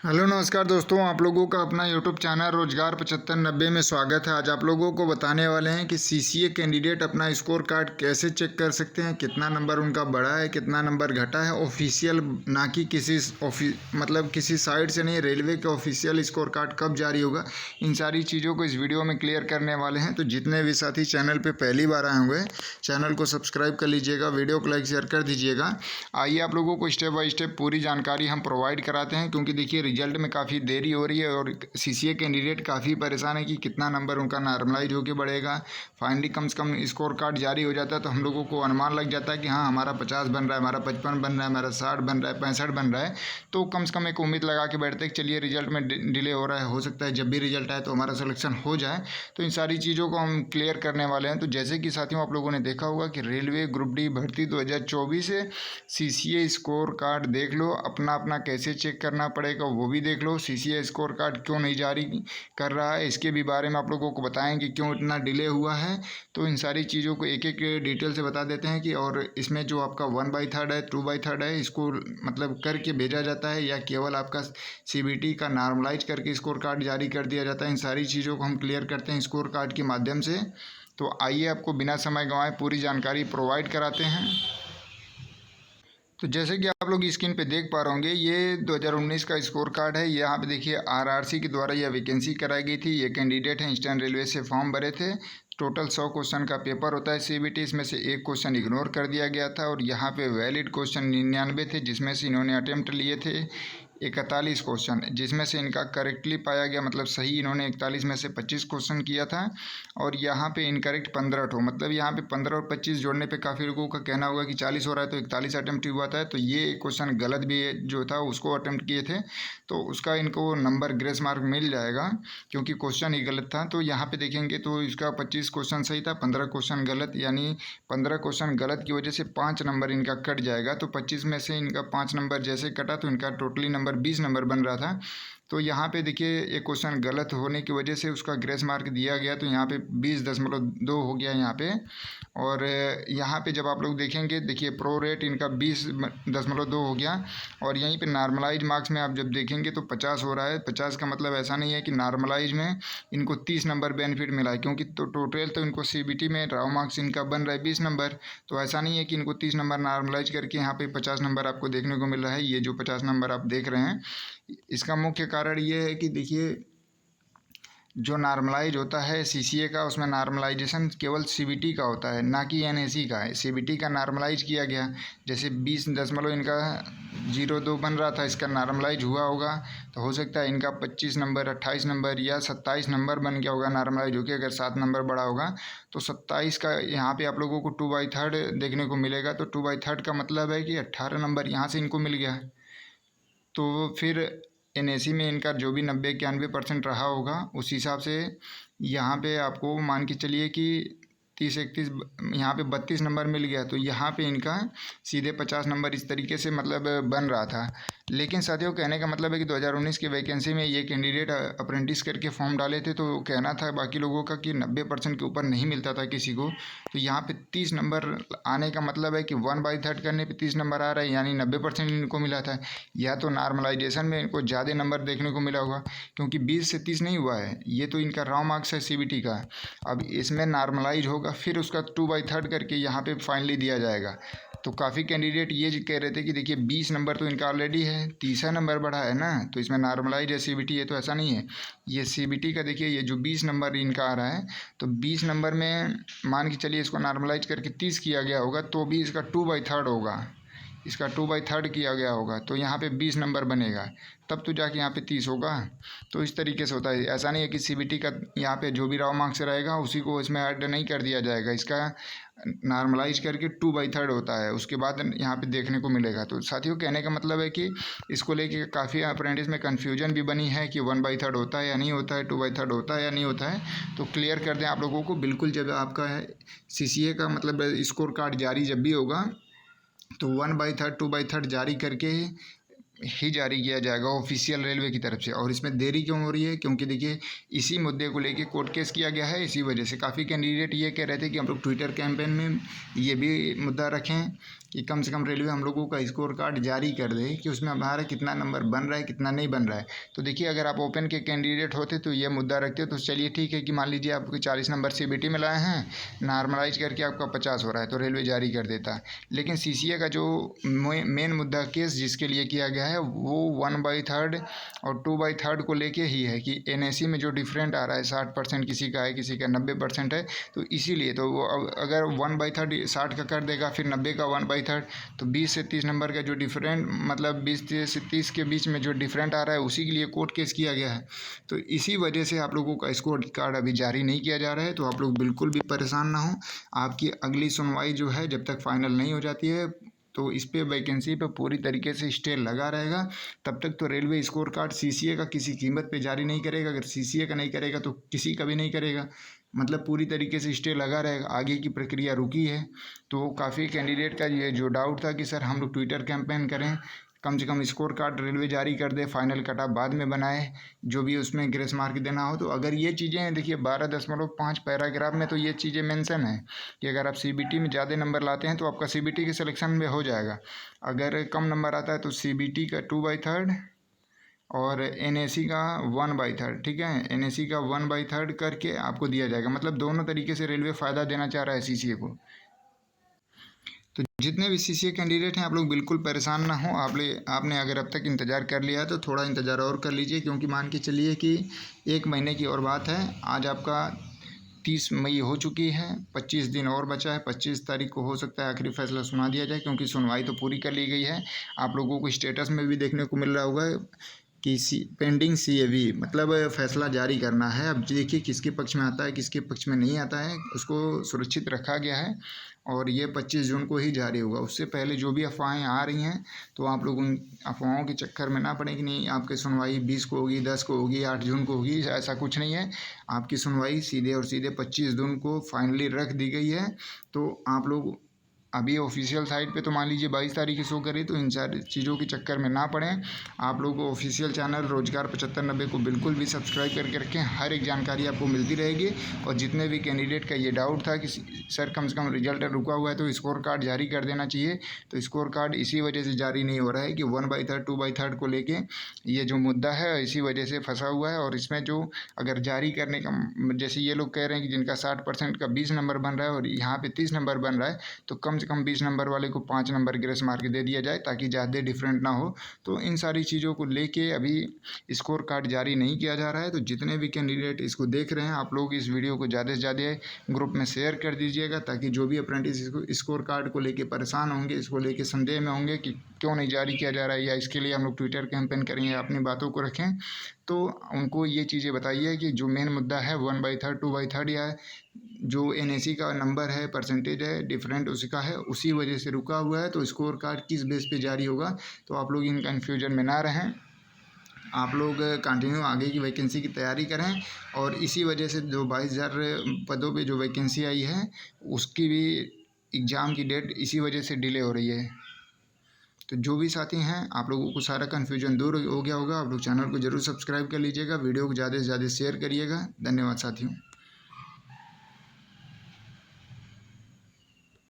Hello नमस्कार दोस्तों, आप लोगों का अपना यूट्यूब चैनल रोजगार 7590 में स्वागत है। आज आप लोगों को बताने वाले हैं कि सीसीए कैंडिडेट अपना स्कोर कार्ड कैसे चेक कर सकते हैं, कितना नंबर उनका बढ़ा है, कितना नंबर घटा है। ऑफिशियल ना कि किसी साइट से नहीं, रेलवे का ऑफिशियल स्कोर कार्ड कब जारी होगा, इन सारी चीज़ों को इस वीडियो में क्लियर करने वाले हैं। तो जितने भी साथी चैनल पर पहली बार आए होंगे, चैनल को सब्सक्राइब कर लीजिएगा, वीडियो को लाइक शेयर कर दीजिएगा। आइए आप लोगों को स्टेप बाय स्टेप पूरी जानकारी हम प्रोवाइड कराते हैं, क्योंकि देखिए रिजल्ट में काफ़ी देरी हो रही है और सीसीए कैंडिडेट काफ़ी परेशान है कि कितना नंबर उनका नॉर्मलाइज होकर बढ़ेगा। फाइनली कम से कम स्कोर कार्ड जारी हो जाता है तो हम लोगों को अनुमान लग जाता है कि हाँ, हमारा 50 बन रहा है, हमारा 55 बन रहा है, हमारा 60 बन रहा है, 65 बन रहा है। तो कम से कम एक उम्मीद लगा के बैठते हैं कि चलिए रिजल्ट में डिले हो रहा है, हो सकता है जब भी रिजल्ट आए तो हमारा सिलेक्शन हो जाए। तो इन सारी चीज़ों को हम क्लियर करने वाले हैं। तो जैसे कि साथियों आप लोगों ने देखा होगा कि रेलवे ग्रुप डी भर्ती 2024 है, सीसीए स्कोर कार्ड देख लो, अपना अपना कैसे चेक करना पड़ेगा वो भी देख लो। सीसीए स्कोर कार्ड क्यों नहीं जारी कर रहा है, इसके भी बारे में आप लोगों को बताएंगे क्यों इतना डिले हुआ है। तो इन सारी चीज़ों को एक एक डिटेल से बता देते हैं कि और इसमें जो आपका 1/3 है, 2/3 है, इसको मतलब करके भेजा जाता है या केवल आपका सीबीटी का नॉर्मलाइज करके स्कोर कार्ड जारी कर दिया जाता है। इन सारी चीज़ों को हम क्लियर करते हैं स्कोर कार्ड के माध्यम से। तो आइए आपको बिना समय गंवाए पूरी जानकारी प्रोवाइड कराते हैं। तो जैसे कि आप लोग स्क्रीन पे देख पा रहे होंगे, ये 2019 का स्कोर कार्ड है। यहाँ पे देखिए आरआरसी के द्वारा यह वैकेंसी कराई गई थी। ये कैंडिडेट हैं ईस्टर्न रेलवे से फॉर्म भरे थे। टोटल 100 क्वेश्चन का पेपर होता है सीबीटी, इसमें से एक क्वेश्चन इग्नोर कर दिया गया था और यहाँ पे वैलिड क्वेश्चन 99 थे, जिसमें से इन्होंने अटेम्प्ट लिए थे 41 क्वेश्चन, जिसमें से इनका करेक्टली पाया गया, मतलब सही इन्होंने 41 में से 25 क्वेश्चन किया था। और यहाँ पे इनकरेक्ट 15 ठो, मतलब यहाँ पे 15 और 25 जोड़ने पे काफ़ी लोगों का कहना होगा कि 40 हो रहा है, तो 41 अटेम्प्ट हुआ था। तो ये क्वेश्चन गलत भी जो था उसको अटेम्प्ट किए थे, तो उसका इनको नंबर ग्रेस मार्क मिल जाएगा, क्योंकि क्वेश्चन ही गलत था। तो यहाँ पे देखेंगे तो इसका 25 क्वेश्चन सही था, 15 क्वेश्चन गलत, यानी 15 क्वेश्चन गलत की वजह से 5 नंबर इनका कट जाएगा। तो 25 में से इनका 5 नंबर जैसे कटा तो इनका टोटली नंबर 20 नंबर बन रहा था। तो यहाँ पे देखिए एक क्वेश्चन गलत होने की वजह से उसका ग्रेस मार्क दिया गया, तो यहाँ पे 20.2 हो गया यहाँ पे। और यहाँ पे जब आप लोग देखेंगे, देखिए प्रो रेट इनका 20.2 हो गया। और यहीं पे नॉर्मलाइज मार्क्स में आप जब देखेंगे तो 50 हो रहा है। 50 का मतलब ऐसा नहीं है कि नॉर्मलाइज में इनको 30 नंबर बेनिफिट मिला है, क्योंकि तो टोटल तो इनको सीबीटी में राव मार्क्स इनका बन रहा है 20 नंबर। तो ऐसा नहीं है कि इनको 30 नंबर नॉर्मलाइज करके यहाँ पे 50 नंबर आपको देखने को मिल रहा है। ये जो 50 नंबर आप देख रहे हैं, इसका मुख्य कारण ये है कि देखिए जो नॉर्मलाइज होता है सीसीए का, उसमें नॉर्मलाइजेशन केवल सीबीटी का होता है, ना कि एनएसी का है। सीबीटी का नॉर्मलाइज किया गया, जैसे 20 दशमलव इनका 02 बन रहा था, इसका नॉर्मलाइज हुआ होगा तो हो सकता है इनका 25 नंबर, 28 नंबर या 27 नंबर बन गया होगा नॉर्मलाइज होकर। अगर 7 नंबर बढ़ा होगा तो 27 का यहाँ पे आप लोगों को 2/3 देखने को मिलेगा। तो 2/3 का मतलब है कि 18 नंबर यहाँ से इनको मिल गया। तो फिर एनएसी में इनका जो भी 90-91% रहा होगा, उस हिसाब से यहाँ पे आपको मान के चलिए कि 30-31 यहाँ पे 32 नंबर मिल गया। तो यहाँ पे इनका सीधे 50 नंबर इस तरीके से मतलब बन रहा था। लेकिन साथियों कहने का मतलब है कि 2019 की वैकेंसी में ये कैंडिडेट अप्रेंटिस करके फॉर्म डाले थे, तो कहना था बाकी लोगों का कि 90% के ऊपर नहीं मिलता था किसी को। तो यहाँ पे 30 नंबर आने का मतलब है कि 1/3 करने पे 30 नंबर आ रहा है, यानी 90% इनको मिला था। या तो नॉर्मलाइजेशन में इनको ज़्यादा नंबर देखने को मिला होगा, क्योंकि 20 से 30 नहीं हुआ है, ये तो इनका रॉ मार्क्स है सीबीटी का। अब इसमें नॉर्मलाइज होगा, फिर उसका 2/3 करके यहाँ पे फाइनली दिया जाएगा। तो काफ़ी कैंडिडेट ये कह रहे थे कि देखिए 20 नंबर तो इनका ऑलरेडी है, 30 नंबर बढ़ा है ना, तो इसमें नॉर्मलाइज है सीबीटी है। तो ऐसा नहीं है, ये सीबीटी का देखिए ये जो 20 नंबर इनका आ रहा है, तो 20 नंबर में मान के चलिए इसको नॉर्मलाइज करके 30 किया गया होगा, तो भी इसका 2/3 होगा, इसका 2/3 किया गया होगा, तो यहाँ पे 20 नंबर बनेगा, तब तो जाके यहाँ पे 30 होगा। तो इस तरीके से होता है। ऐसा नहीं है कि सीबीटी का यहाँ पे जो भी राव मार्क्स रहेगा उसी को इसमें ऐड नहीं कर दिया जाएगा, इसका नॉर्मलाइज करके 2/3 होता है, उसके बाद यहाँ पे देखने को मिलेगा। तो साथियों कहने का मतलब है कि इसको लेके काफ़ी अप्रेंटिस में कन्फ्यूजन भी बनी है कि 1/3 होता है या नहीं होता है, 2/3 होता है या नहीं होता है। तो क्लियर कर दें आप लोगों को, बिल्कुल जब आपका सीसीए का मतलब स्कोर कार्ड जारी जब भी होगा तो 1/3 2/3 जारी करके ही जारी किया जाएगा ऑफिशियल रेलवे की तरफ से। और इसमें देरी क्यों हो रही है, क्योंकि देखिए इसी मुद्दे को लेके कोर्ट केस किया गया है। इसी वजह से काफ़ी कैंडिडेट ये कह रहे थे कि हम लोग ट्विटर कैंपेन में ये भी मुद्दा रखें कि कम से कम रेलवे हम लोगों का स्कोर कार्ड जारी कर दे कि उसमें हमारा कितना नंबर बन रहा है, कितना नहीं बन रहा है। तो देखिए, अगर आप ओपन के कैंडिडेट होते तो ये मुद्दा रखते तो चलिए ठीक है कि मान लीजिए आपको 40 नंबर सीबीटी में लाए हैं, नॉर्मलाइज करके आपका 50 हो रहा है तो रेलवे जारी कर देता। लेकिन सीसीए का जो मेन मुद्दा केस जिसके लिए किया गया है वो 1/3 और 2/3 को लेके ही है कि एनएसी में जो डिफरेंट आ रहा है 60% किसी का है, किसी का 90% है, तो इसीलिए तो वो अगर 1/3 60 का कर देगा, फिर 90 का 1/3, तो 20 से 30 नंबर का जो डिफरेंट मतलब 20 से 30 के बीच में जो डिफरेंट आ रहा है उसी के लिए कोर्ट केस किया गया है। तो इसी वजह से आप लोगों का स्कोर कार्ड अभी जारी नहीं किया जा रहा है। तो आप लोग बिल्कुल भी परेशान ना हो। आपकी अगली सुनवाई जो है जब तक फाइनल नहीं हो जाती है तो इस पे वैकेंसी पे पूरी तरीके से स्टे लगा रहेगा। तब तक तो रेलवे स्कोर कार्ड सीसीए का किसी कीमत पे जारी नहीं करेगा। अगर सीसीए का नहीं करेगा तो किसी का भी नहीं करेगा, मतलब पूरी तरीके से स्टे लगा रहेगा। आगे की प्रक्रिया रुकी है। तो काफ़ी कैंडिडेट का ये जो डाउट था कि सर हम लोग ट्विटर कैंपेन करें, कम से कम स्कोर कार्ड रेलवे जारी कर दे, फाइनल कट ऑफ बाद में बनाए, जो भी उसमें ग्रेस मार्क देना हो। तो अगर ये चीज़ें देखिए 12.5 पैराग्राफ में तो ये चीज़ें मेंशन है कि अगर आप सीबीटी में ज़्यादा नंबर लाते हैं तो आपका सीबीटी के सिलेक्शन में हो जाएगा। अगर कम नंबर आता है तो सीबीटी का 2/3 और एनएसी का 1/3, ठीक है, एनएसी का 1/3 करके आपको दिया जाएगा। मतलब दोनों तरीके से रेलवे फ़ायदा देना चाह रहा है सीसीए को। तो जितने भी सीसीए कैंडिडेट हैं आप लोग बिल्कुल परेशान ना हो। आपने अगर अब तक इंतज़ार कर लिया है तो थोड़ा इंतज़ार और कर लीजिए, क्योंकि मान के चलिए कि 1 महीने की और बात है। आज आपका 30 मई हो चुकी है, 25 दिन और बचा है। 25 तारीख को हो सकता है आखिरी फैसला सुना दिया जाए, क्योंकि सुनवाई तो पूरी कर ली गई है। आप लोगों को स्टेटस में भी देखने को मिल रहा होगा कि पेंडिंग सीएवी, मतलब फैसला जारी करना है। अब देखिए किसके पक्ष में आता है, किसके पक्ष में नहीं आता है, उसको सुरक्षित रखा गया है और ये 25 जून को ही जारी होगा। उससे पहले जो भी अफवाहें आ रही हैं तो आप लोग उन अफवाहों के चक्कर में ना पड़े कि नहीं आपकी सुनवाई 20 को होगी, 10 को होगी, 8 जून को होगी। ऐसा कुछ नहीं है। आपकी सुनवाई सीधे और सीधे 25 जून को फाइनली रख दी गई है। तो आप लोग अभी ऑफिशियल साइट पे तो मान लीजिए 22 तारीख की शो करी, तो इन सारी चीज़ों के चक्कर में ना पड़ें। आप लोग ऑफिशियल चैनल रोजगार 7590 को बिल्कुल भी सब्सक्राइब करके रखें। हर एक जानकारी आपको मिलती रहेगी। और जितने भी कैंडिडेट का ये डाउट था कि सर कम से कम रिजल्ट रुका हुआ है तो स्कोर कार्ड जारी कर देना चाहिए, तो स्कोर कार्ड इसी वजह से जारी नहीं हो रहा है कि 1/3 2/3 को लेके ये जो मुद्दा है इसी वजह से फंसा हुआ है। और इसमें जो अगर जारी करने का, जैसे ये लोग कह रहे हैं कि जिनका 60% का 20 नंबर बन रहा है और यहाँ पे 30 नंबर बन रहा है, तो कम से कम 20 नंबर वाले को 5 नंबर ग्रेस मार्क दे दिया जाए ताकि ज़्यादा डिफरेंट ना हो। तो इन सारी चीज़ों को लेके अभी स्कोर कार्ड जारी नहीं किया जा रहा है। तो जितने भी कैंडिडेट इसको देख रहे हैं आप लोग इस वीडियो को ज़्यादा से ज़्यादा ग्रुप में शेयर कर दीजिएगा, ताकि जो भी अप्रेंटिस स्कोर कार्ड को लेके परेशान होंगे, इसको लेके संदेह में होंगे कि क्यों नहीं जारी किया जा रहा है या इसके लिए हम लोग ट्विटर कैंपेन करेंगे, अपनी बातों को रखें, तो उनको ये चीज़ें बताइए कि जो मेन मुद्दा है 1/3 2/3 या जो एनएसी का नंबर है, परसेंटेज है, डिफरेंट उसका है, उसी वजह से रुका हुआ है। तो स्कोर कार्ड किस बेस पे जारी होगा, तो आप लोग इन कन्फ्यूजन में ना रहें। आप लोग कंटिन्यू आगे की वैकेंसी की तैयारी करें। और इसी वजह से जो 22,000 पदों पे जो वैकेंसी आई है उसकी भी एग्ज़ाम की डेट इसी वजह से डिले हो रही है। तो जो भी साथी हैं आप लोगों को सारा कन्फ्यूजन दूर हो गया होगा। आप लोग चैनल को जरूर सब्सक्राइब कर लीजिएगा, वीडियो को ज़्यादा से ज़्यादा शेयर करिएगा। धन्यवाद साथियों।